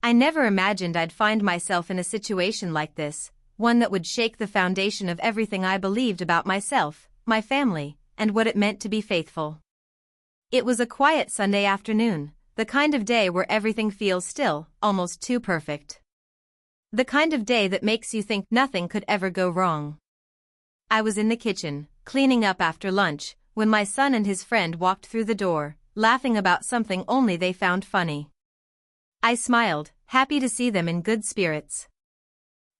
I never imagined I'd find myself in a situation like this, one that would shake the foundation of everything I believed about myself, my family, and what it meant to be faithful. It was a quiet Sunday afternoon, the kind of day where everything feels still, almost too perfect. The kind of day that makes you think nothing could ever go wrong. I was in the kitchen, cleaning up after lunch, when my son and his friend walked through the door, laughing about something only they found funny. I smiled, happy to see them in good spirits.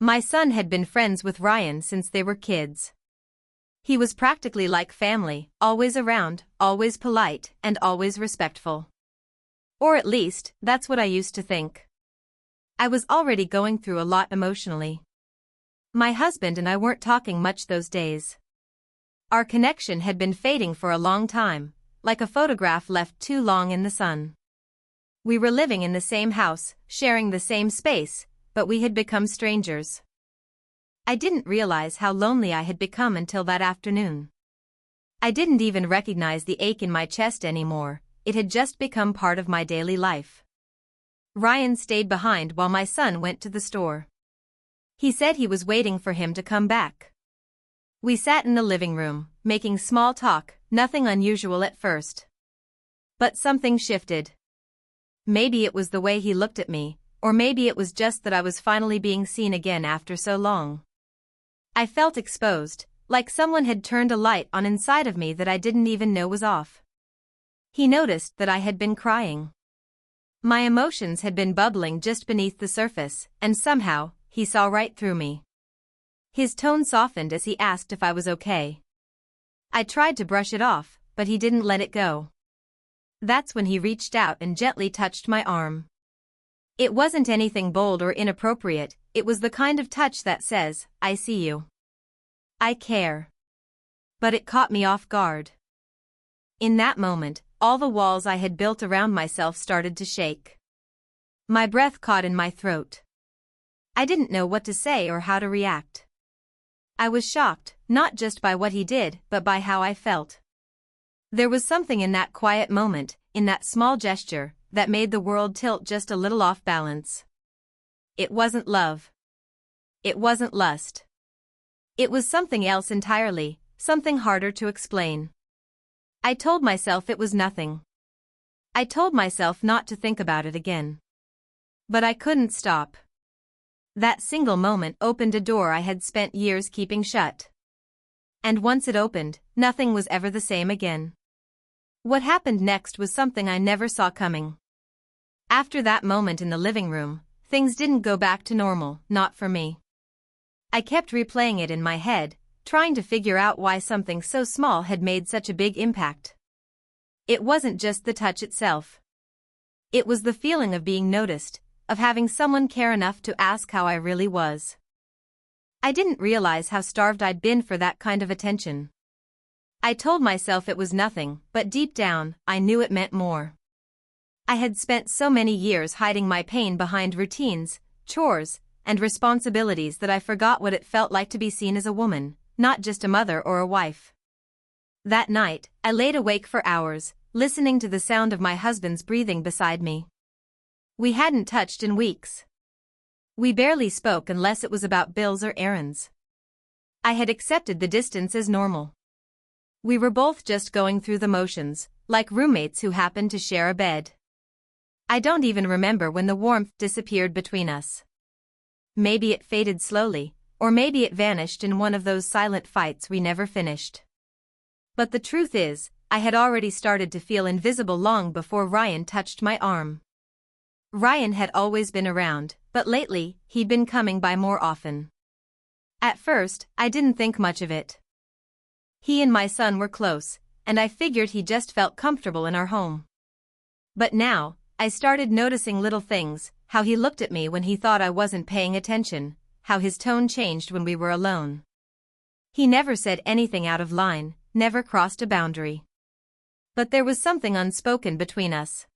My son had been friends with Ryan since they were kids. He was practically like family, always around, always polite, and always respectful. Or at least, that's what I used to think. I was already going through a lot emotionally. My husband and I weren't talking much those days. Our connection had been fading for a long time, like a photograph left too long in the sun. We were living in the same house, sharing the same space, but we had become strangers. I didn't realize how lonely I had become until that afternoon. I didn't even recognize the ache in my chest anymore, it had just become part of my daily life. Ryan stayed behind while my son went to the store. He said he was waiting for him to come back. We sat in the living room, making small talk, nothing unusual at first. But something shifted. Maybe it was the way he looked at me, or maybe it was just that I was finally being seen again after so long. I felt exposed, like someone had turned a light on inside of me that I didn't even know was off. He noticed that I had been crying. My emotions had been bubbling just beneath the surface, and somehow, he saw right through me. His tone softened as he asked if I was okay. I tried to brush it off, but he didn't let it go. That's when he reached out and gently touched my arm. It wasn't anything bold or inappropriate, it was the kind of touch that says, I see you. I care. But it caught me off guard. In that moment, all the walls I had built around myself started to shake. My breath caught in my throat. I didn't know what to say or how to react. I was shocked, not just by what he did, but by how I felt. There was something in that quiet moment, in that small gesture, that made the world tilt just a little off balance. It wasn't love. It wasn't lust. It was something else entirely, something harder to explain. I told myself it was nothing. I told myself not to think about it again. But I couldn't stop. That single moment opened a door I had spent years keeping shut. And once it opened, nothing was ever the same again. What happened next was something I never saw coming. After that moment in the living room, things didn't go back to normal, not for me. I kept replaying it in my head, trying to figure out why something so small had made such a big impact. It wasn't just the touch itself. It was the feeling of being noticed, of having someone care enough to ask how I really was. I didn't realize how starved I'd been for that kind of attention. I told myself it was nothing, but deep down, I knew it meant more. I had spent so many years hiding my pain behind routines, chores, and responsibilities that I forgot what it felt like to be seen as a woman, not just a mother or a wife. That night, I laid awake for hours, listening to the sound of my husband's breathing beside me. We hadn't touched in weeks. We barely spoke unless it was about bills or errands. I had accepted the distance as normal. We were both just going through the motions, like roommates who happened to share a bed. I don't even remember when the warmth disappeared between us. Maybe it faded slowly, or maybe it vanished in one of those silent fights we never finished. But the truth is, I had already started to feel invisible long before Ryan touched my arm. Ryan had always been around, but lately, he'd been coming by more often. At first, I didn't think much of it. He and my son were close, and I figured he just felt comfortable in our home. But now, I started noticing little things, how he looked at me when he thought I wasn't paying attention, how his tone changed when we were alone. He never said anything out of line, never crossed a boundary. But there was something unspoken between us.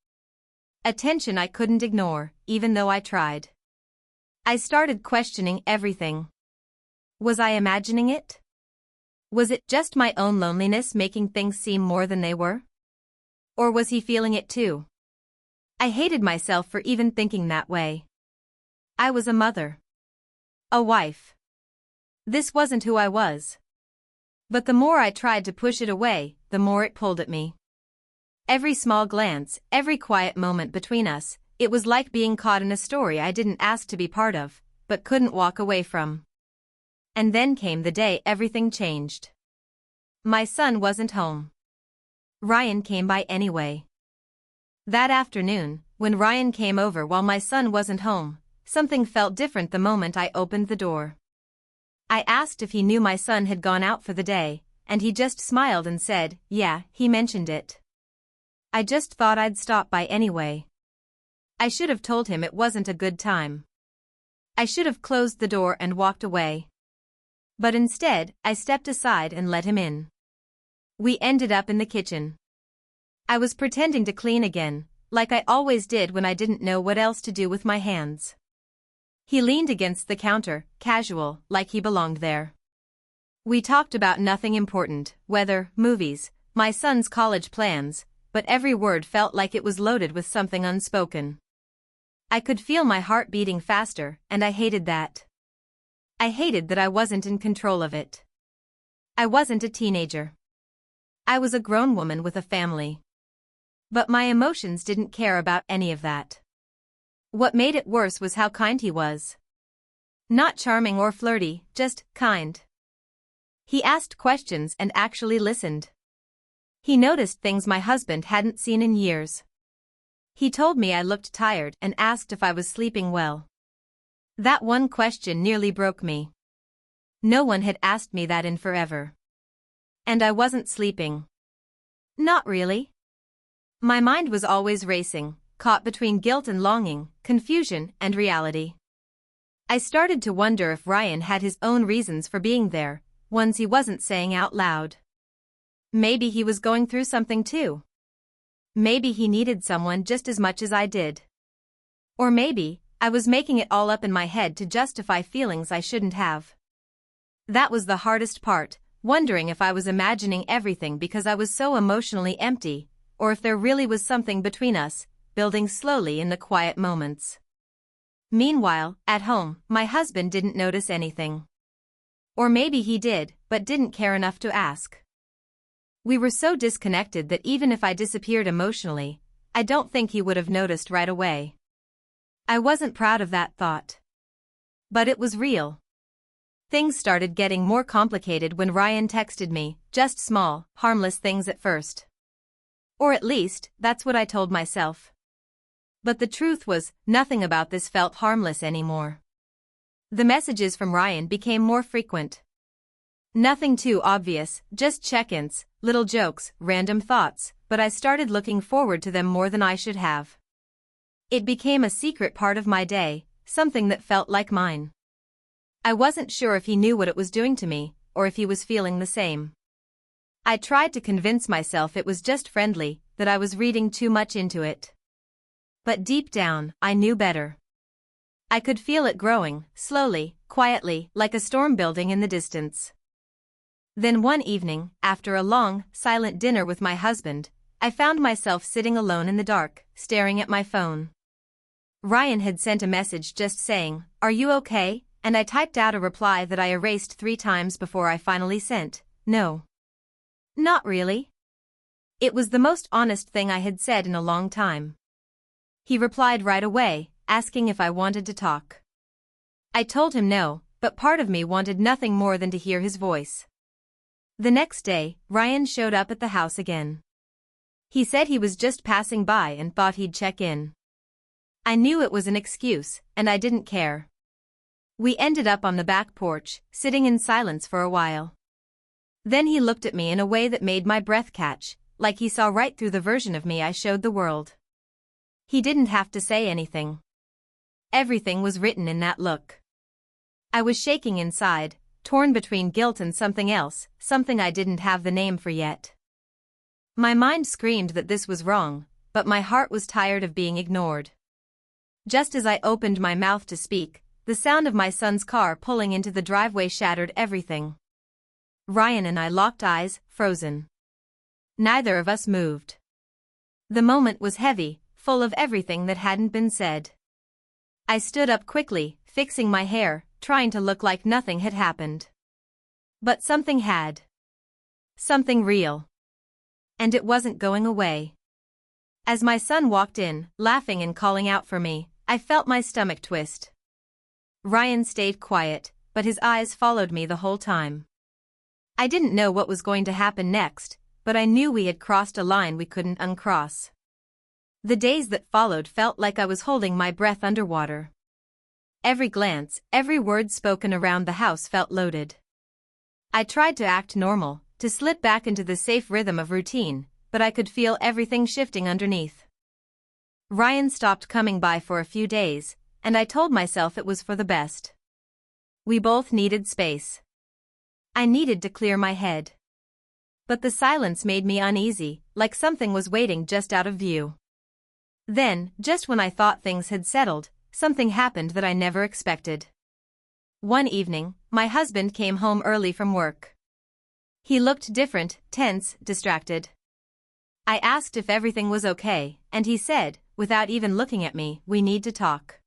A tension I couldn't ignore, even though I tried. I started questioning everything. Was I imagining it? Was it just my own loneliness making things seem more than they were? Or was he feeling it too? I hated myself for even thinking that way. I was a mother. A wife. This wasn't who I was. But the more I tried to push it away, the more it pulled at me. Every small glance, every quiet moment between us, it was like being caught in a story I didn't ask to be part of, but couldn't walk away from. And then came the day everything changed. My son wasn't home. Ryan came by anyway. That afternoon, when Ryan came over while my son wasn't home, something felt different the moment I opened the door. I asked if he knew my son had gone out for the day, and he just smiled and said, "Yeah, he mentioned it." I just thought I'd stop by anyway. I should have told him it wasn't a good time. I should have closed the door and walked away. But instead, I stepped aside and let him in. We ended up in the kitchen. I was pretending to clean again, like I always did when I didn't know what else to do with my hands. He leaned against the counter, casual, like he belonged there. We talked about nothing important, weather, movies, my son's college plans, but every word felt like it was loaded with something unspoken. I could feel my heart beating faster, and I hated that. I hated that I wasn't in control of it. I wasn't a teenager. I was a grown woman with a family. But my emotions didn't care about any of that. What made it worse was how kind he was. Not charming or flirty, just kind. He asked questions and actually listened. He noticed things my husband hadn't seen in years. He told me I looked tired and asked if I was sleeping well. That one question nearly broke me. No one had asked me that in forever. And I wasn't sleeping. Not really. My mind was always racing, caught between guilt and longing, confusion and reality. I started to wonder if Ryan had his own reasons for being there, ones he wasn't saying out loud. Maybe he was going through something too. Maybe he needed someone just as much as I did. Or maybe I was making it all up in my head to justify feelings I shouldn't have. That was the hardest part, wondering if I was imagining everything because I was so emotionally empty, or if there really was something between us, building slowly in the quiet moments. Meanwhile, at home, my husband didn't notice anything. Or maybe he did, but didn't care enough to ask. We were so disconnected that even if I disappeared emotionally, I don't think he would have noticed right away. I wasn't proud of that thought. But it was real. Things started getting more complicated when Ryan texted me, just small, harmless things at first. Or at least, that's what I told myself. But the truth was, nothing about this felt harmless anymore. The messages from Ryan became more frequent. Nothing too obvious, just check-ins, little jokes, random thoughts, but I started looking forward to them more than I should have. It became a secret part of my day, something that felt like mine. I wasn't sure if he knew what it was doing to me, or if he was feeling the same. I tried to convince myself it was just friendly, that I was reading too much into it. But deep down, I knew better. I could feel it growing, slowly, quietly, like a storm building in the distance. Then one evening, after a long, silent dinner with my husband, I found myself sitting alone in the dark, staring at my phone. Ryan had sent a message just saying, "Are you okay?" And I typed out a reply that I erased 3 times before I finally sent, "No. Not really." It was the most honest thing I had said in a long time. He replied right away, asking if I wanted to talk. I told him no, but part of me wanted nothing more than to hear his voice. The next day, Ryan showed up at the house again. He said he was just passing by and thought he'd check in. I knew it was an excuse, and I didn't care. We ended up on the back porch, sitting in silence for a while. Then he looked at me in a way that made my breath catch, like he saw right through the version of me I showed the world. He didn't have to say anything. Everything was written in that look. I was shaking inside, torn between guilt and something else, something I didn't have the name for yet. My mind screamed that this was wrong, but my heart was tired of being ignored. Just as I opened my mouth to speak, the sound of my son's car pulling into the driveway shattered everything. Ryan and I locked eyes, frozen. Neither of us moved. The moment was heavy, full of everything that hadn't been said. I stood up quickly, fixing my hair, trying to look like nothing had happened. But something had. Something real. And it wasn't going away. As my son walked in, laughing and calling out for me, I felt my stomach twist. Ryan stayed quiet, but his eyes followed me the whole time. I didn't know what was going to happen next, but I knew we had crossed a line we couldn't uncross. The days that followed felt like I was holding my breath underwater. Every glance, every word spoken around the house felt loaded. I tried to act normal, to slip back into the safe rhythm of routine, but I could feel everything shifting underneath. Ryan stopped coming by for a few days, and I told myself it was for the best. We both needed space. I needed to clear my head. But the silence made me uneasy, like something was waiting just out of view. Then, just when I thought things had settled, something happened that I never expected. One evening, my husband came home early from work. He looked different, tense, distracted. I asked if everything was okay, and he said, without even looking at me, "We need to talk."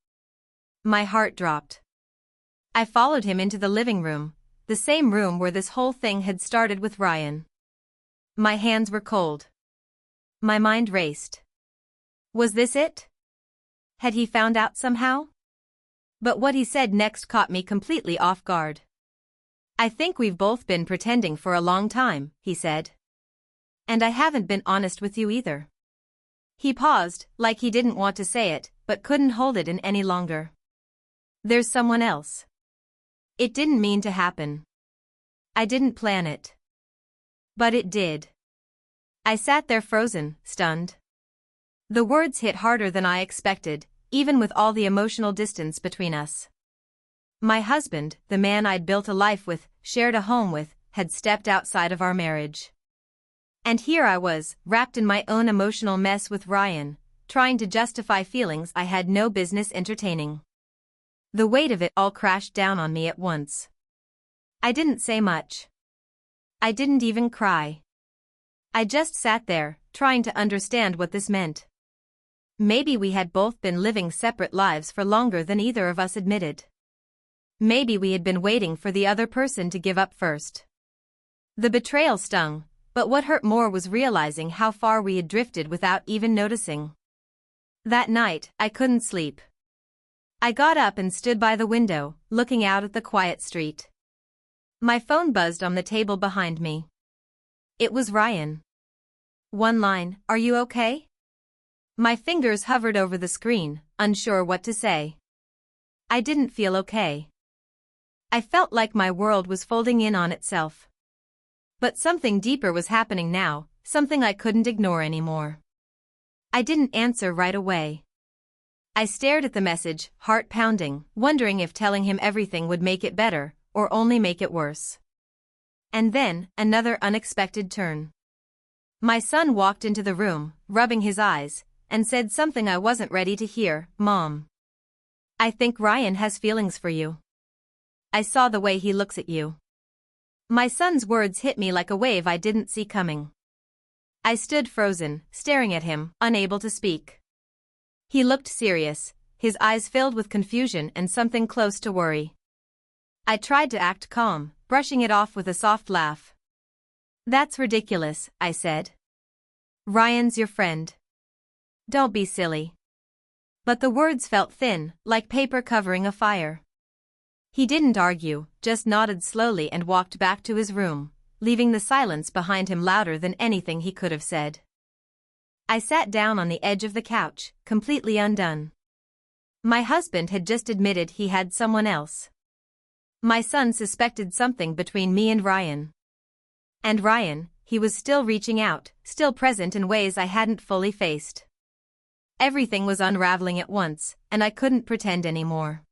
My heart dropped. I followed him into the living room, the same room where this whole thing had started with Ryan. My hands were cold. My mind raced. Was this it? Had he found out somehow? But what he said next caught me completely off guard. "I think we've both been pretending for a long time," he said. "And I haven't been honest with you either." He paused, like he didn't want to say it, but couldn't hold it in any longer. "There's someone else." It didn't mean to happen. I didn't plan it. But it did. I sat there frozen, stunned. The words hit harder than I expected, even with all the emotional distance between us. My husband, the man I'd built a life with, shared a home with, had stepped outside of our marriage. And here I was, wrapped in my own emotional mess with Ryan, trying to justify feelings I had no business entertaining. The weight of it all crashed down on me at once. I didn't say much. I didn't even cry. I just sat there, trying to understand what this meant. Maybe we had both been living separate lives for longer than either of us admitted. Maybe we had been waiting for the other person to give up first. The betrayal stung, but what hurt more was realizing how far we had drifted without even noticing. That night, I couldn't sleep. I got up and stood by the window, looking out at the quiet street. My phone buzzed on the table behind me. It was Ryan. One line, "Are you okay?" My fingers hovered over the screen, unsure what to say. I didn't feel okay. I felt like my world was folding in on itself. But something deeper was happening now, something I couldn't ignore anymore. I didn't answer right away. I stared at the message, heart pounding, wondering if telling him everything would make it better, or only make it worse. And then, another unexpected turn. My son walked into the room, rubbing his eyes, and said something I wasn't ready to hear, "Mom. I think Ryan has feelings for you. I saw the way he looks at you." My son's words hit me like a wave I didn't see coming. I stood frozen, staring at him, unable to speak. He looked serious, his eyes filled with confusion and something close to worry. I tried to act calm, brushing it off with a soft laugh. "That's ridiculous," I said. "Ryan's your friend. Don't be silly." But the words felt thin, like paper covering a fire. He didn't argue, just nodded slowly and walked back to his room, leaving the silence behind him louder than anything he could have said. I sat down on the edge of the couch, completely undone. My husband had just admitted he had someone else. My son suspected something between me and Ryan. And Ryan, he was still reaching out, still present in ways I hadn't fully faced. Everything was unraveling at once, and I couldn't pretend anymore.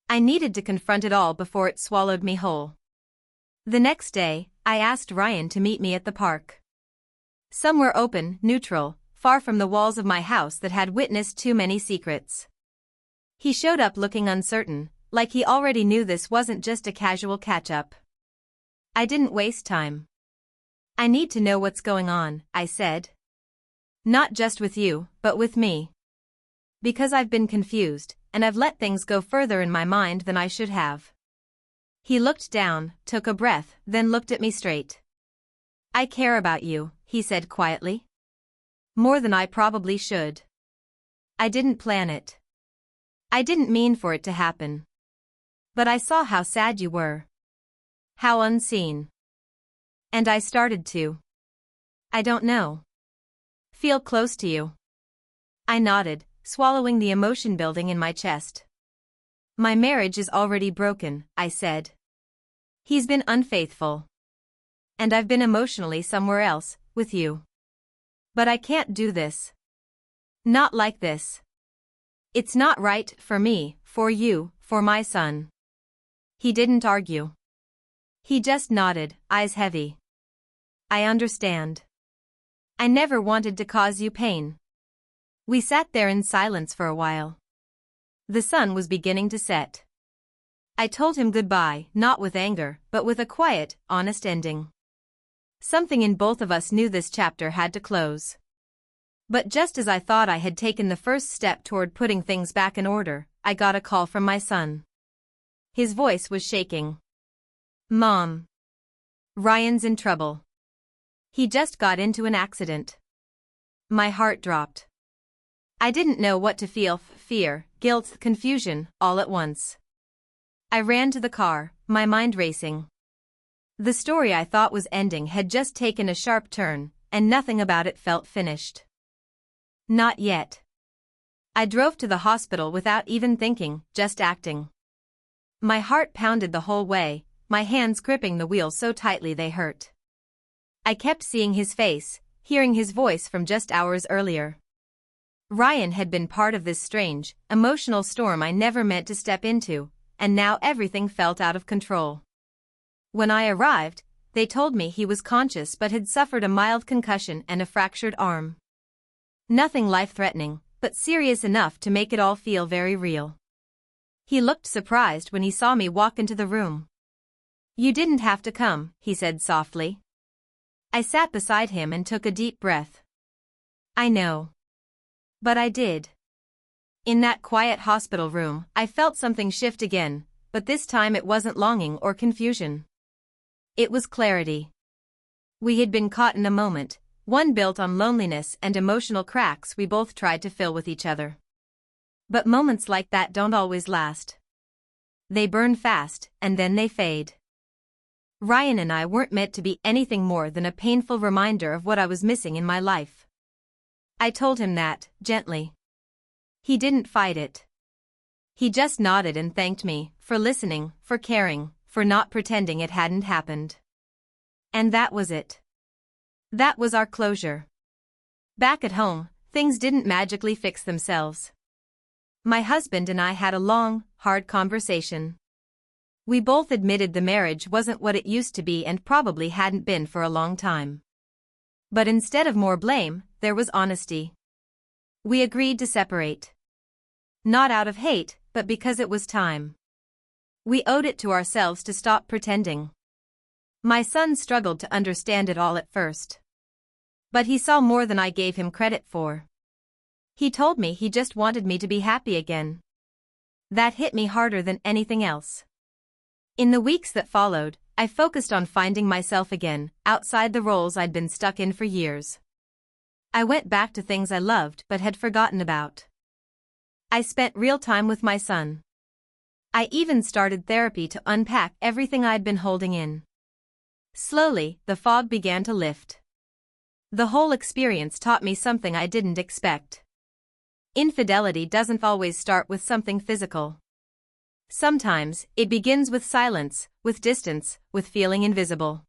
I needed to confront it all before it swallowed me whole. The next day, I asked Ryan to meet me at the park. Somewhere open, neutral, far from the walls of my house that had witnessed too many secrets. He showed up looking uncertain, like he already knew this wasn't just a casual catch-up. I didn't waste time. "I need to know what's going on," I said. "Not just with you, but with me. Because I've been confused, and I've let things go further in my mind than I should have. He looked down, took a breath, then looked at me straight. I care about you, he said quietly. More than I probably should. I didn't plan it. I didn't mean for it to happen. But I saw how sad you were. How unseen. And I started to. I don't know. Feel close to you. I nodded, swallowing the emotion building in my chest. My marriage is already broken, I said. He's been unfaithful. And I've been emotionally somewhere else, with you. But I can't do this. Not like this. It's not right for me, for you, for my son. He didn't argue. He just nodded, eyes heavy. I understand. I never wanted to cause you pain. We sat there in silence for a while. The sun was beginning to set. I told him goodbye, not with anger, but with a quiet, honest ending. Something in both of us knew this chapter had to close. But just as I thought I had taken the first step toward putting things back in order, I got a call from my son. His voice was shaking. Mom. Ryan's in trouble. He just got into an accident. My heart dropped. I didn't know what to feel, fear, guilt, confusion, all at once. I ran to the car, my mind racing. The story I thought was ending had just taken a sharp turn, and nothing about it felt finished. Not yet. I drove to the hospital without even thinking, just acting. My heart pounded the whole way, my hands gripping the wheel so tightly they hurt. I kept seeing his face, hearing his voice from just hours earlier. Ryan had been part of this strange, emotional storm I never meant to step into, and now everything felt out of control. When I arrived, they told me he was conscious but had suffered a mild concussion and a fractured arm. Nothing life-threatening, but serious enough to make it all feel very real. He looked surprised when he saw me walk into the room. You didn't have to come, he said softly. I sat beside him and took a deep breath. I know. But I did. In that quiet hospital room, I felt something shift again, but this time it wasn't longing or confusion. It was clarity. We had been caught in a moment, one built on loneliness and emotional cracks we both tried to fill with each other. But moments like that don't always last. They burn fast, and then they fade. Ryan and I weren't meant to be anything more than a painful reminder of what I was missing in my life. I told him that, gently. He didn't fight it. He just nodded and thanked me, for listening, for caring, for not pretending it hadn't happened. And that was it. That was our closure. Back at home, things didn't magically fix themselves. My husband and I had a long, hard conversation. We both admitted the marriage wasn't what it used to be and probably hadn't been for a long time. But instead of more blame, there was honesty. We agreed to separate. Not out of hate, but because it was time. We owed it to ourselves to stop pretending. My son struggled to understand it all at first. But he saw more than I gave him credit for. He told me he just wanted me to be happy again. That hit me harder than anything else. In the weeks that followed, I focused on finding myself again, outside the roles I'd been stuck in for years. I went back to things I loved but had forgotten about. I spent real time with my son. I even started therapy to unpack everything I'd been holding in. Slowly, the fog began to lift. The whole experience taught me something I didn't expect. Infidelity doesn't always start with something physical. Sometimes, it begins with silence, with distance, with feeling invisible.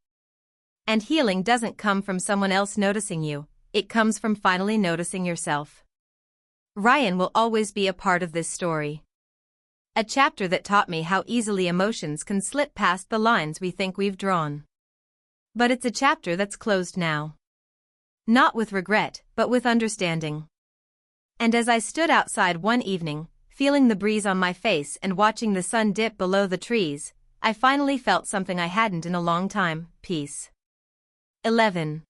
And healing doesn't come from someone else noticing you, it comes from finally noticing yourself. Ryan will always be a part of this story. A chapter that taught me how easily emotions can slip past the lines we think we've drawn. But it's a chapter that's closed now. Not with regret, but with understanding. And as I stood outside one evening, feeling the breeze on my face and watching the sun dip below the trees, I finally felt something I hadn't in a long time: peace. 11.